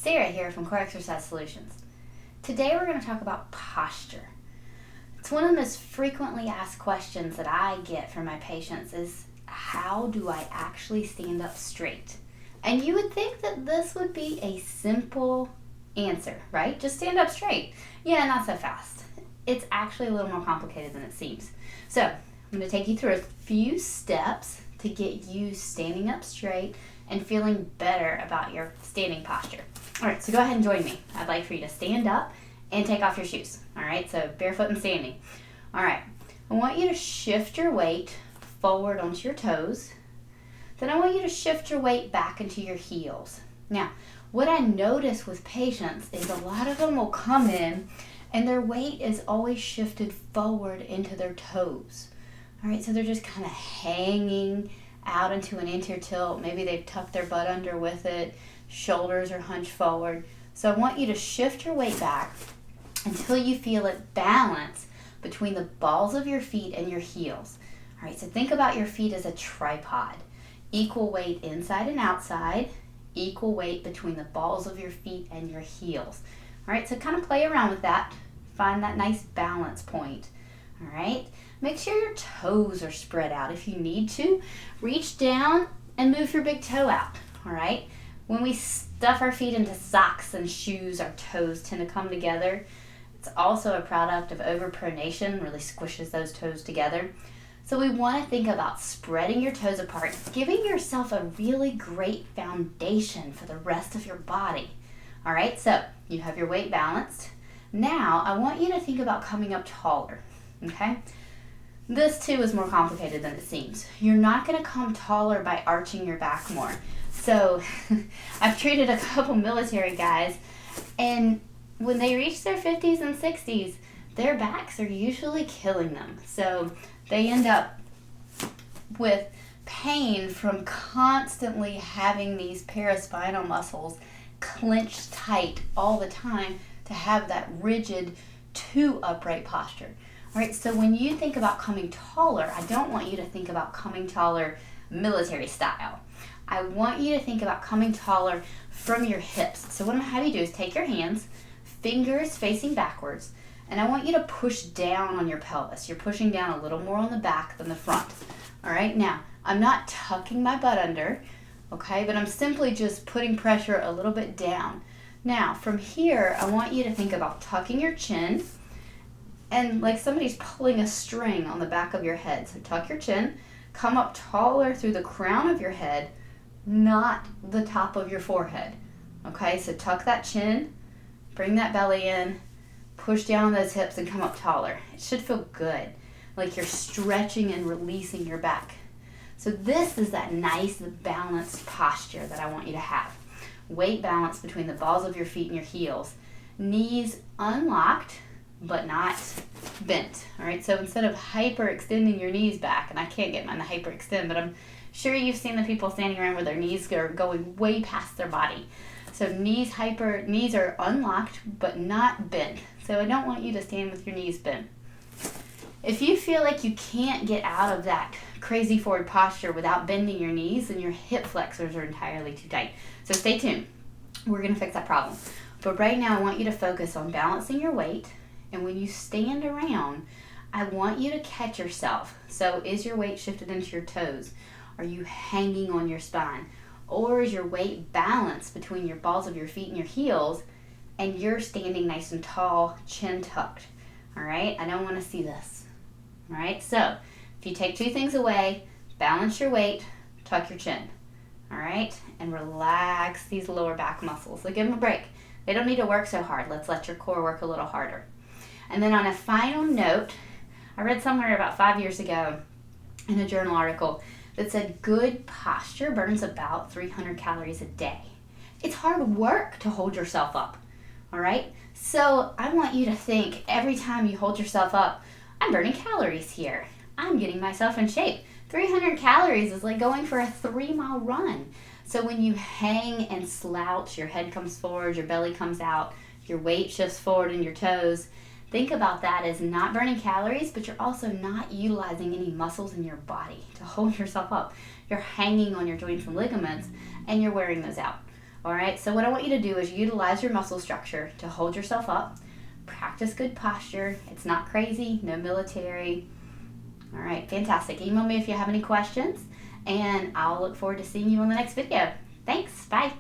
Sarah here from Core Exercise Solutions. Today we're going to talk about posture. It's one of the most frequently asked questions that I get from my patients is, how do I actually stand up straight? And you would think that this would be a simple answer, right? Just stand up straight. Yeah, not so fast. It's actually a little more complicated than it seems. So I'm going to take you through a few steps to get you standing up straight and feeling better about your standing posture. All right, so go ahead and join me. I'd like for you to stand up and take off your shoes. All right, so barefoot and standing. All right, I want you to shift your weight forward onto your toes. Then I want you to shift your weight back into your heels. Now, what I notice with patients is a lot of them will come in and their weight is always shifted forward into their toes. All right, so they're just kind of hanging out into an anterior tilt. Maybe they've tucked their butt under with it. Shoulders are hunched forward. So I want you to shift your weight back until you feel it balance between the balls of your feet and your heels. All right, so think about your feet as a tripod. Equal weight inside and outside, equal weight between the balls of your feet and your heels. All right, so kind of play around with that. Find that nice balance point. All right, make sure your toes are spread out. If you need to, reach down and move your big toe out. All right, when we stuff our feet into socks and shoes, our toes tend to come together. It's also a product of overpronation, really squishes those toes together. So we want to think about spreading your toes apart, giving yourself a really great foundation for the rest of your body. All right, so you have your weight balanced. Now I want you to think about coming up taller, okay? This too is more complicated than it seems. You're not going to come taller by arching your back more. So I've treated a couple military guys, and when they reach their 50s and 60s, their backs are usually killing them. So they end up with pain from constantly having these paraspinal muscles clenched tight all the time to have that rigid too upright posture. All right, so when you think about coming taller, I don't want you to think about coming taller military style. I want you to think about coming taller from your hips. So what I'm going to have you do is take your hands, fingers facing backwards, and I want you to push down on your pelvis. You're pushing down a little more on the back than the front. All right, now I'm not tucking my butt under, okay, but I'm simply just putting pressure a little bit down. Now from here, I want you to think about tucking your chin and like somebody's pulling a string on the back of your head. So tuck your chin, come up taller through the crown of your head, not the top of your forehead. Okay, so tuck that chin, bring that belly in, push down on those hips and come up taller. It should feel good, like you're stretching and releasing your back. So this is that nice balanced posture that I want you to have. Weight balance between the balls of your feet and your heels. Knees unlocked, but not bent. All right, so instead of hyperextending your knees back, and I can't get mine to hyperextend, but I'm sure you've seen the people standing around where their knees are going way past their body. So knees are unlocked, but not bent. So I don't want you to stand with your knees bent. If you feel like you can't get out of that crazy forward posture without bending your knees, then your hip flexors are entirely too tight. So stay tuned. We're going to fix that problem. But right now I want you to focus on balancing your weight. And when you stand around, I want you to catch yourself. So is your weight shifted into your toes? Are you hanging on your spine? Or is your weight balanced between your balls of your feet and your heels and you're standing nice and tall, chin tucked? All right, I don't want to see this. All right, so if you take two things away, balance your weight, tuck your chin. All right, and relax these lower back muscles. So give them a break. They don't need to work so hard. Let's let your core work a little harder. And then on a final note, I read somewhere about 5 years ago in a journal article that said good posture burns about 300 calories a day. It's hard work to hold yourself up, all right? So I want you to think every time you hold yourself up, I'm burning calories here. I'm getting myself in shape. 300 calories is like going for a 3-mile run. So when you hang and slouch, your head comes forward, your belly comes out, your weight shifts forward in your toes, think about that as not burning calories, but you're also not utilizing any muscles in your body to hold yourself up. You're hanging on your joints and ligaments, and you're wearing those out. All right, so what I want you to do is utilize your muscle structure to hold yourself up. Practice good posture. It's not crazy, no military. All right, fantastic. Email me if you have any questions, and I'll look forward to seeing you on the next video. Thanks, bye.